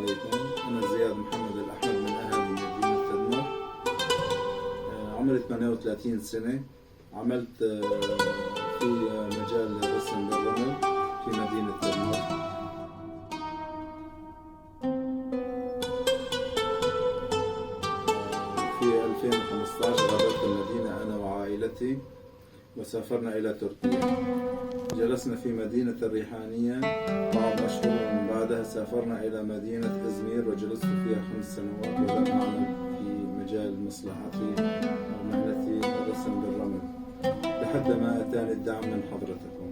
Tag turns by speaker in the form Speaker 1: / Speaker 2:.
Speaker 1: عليكم. أنا زياد محمد الأحمد من أهالي مدينة تدمر. عمري 38 سنة. عملت في مجال الرسم بالرمل في مدينة تدمر. في 2015 غادرت المدينة أنا وعائلتي وسافرنا إلى تركيا. جلسنا في مدينة الريحانية بعض أشهر، ومن بعدها سافرنا إلى مدينة إزمير وجلست فيها 5 سنوات، وبدأت أعمل في مجال مصلحتي ومهنتي الرسم بالرمل لحد ما أتاني الدعم من حضرتكم.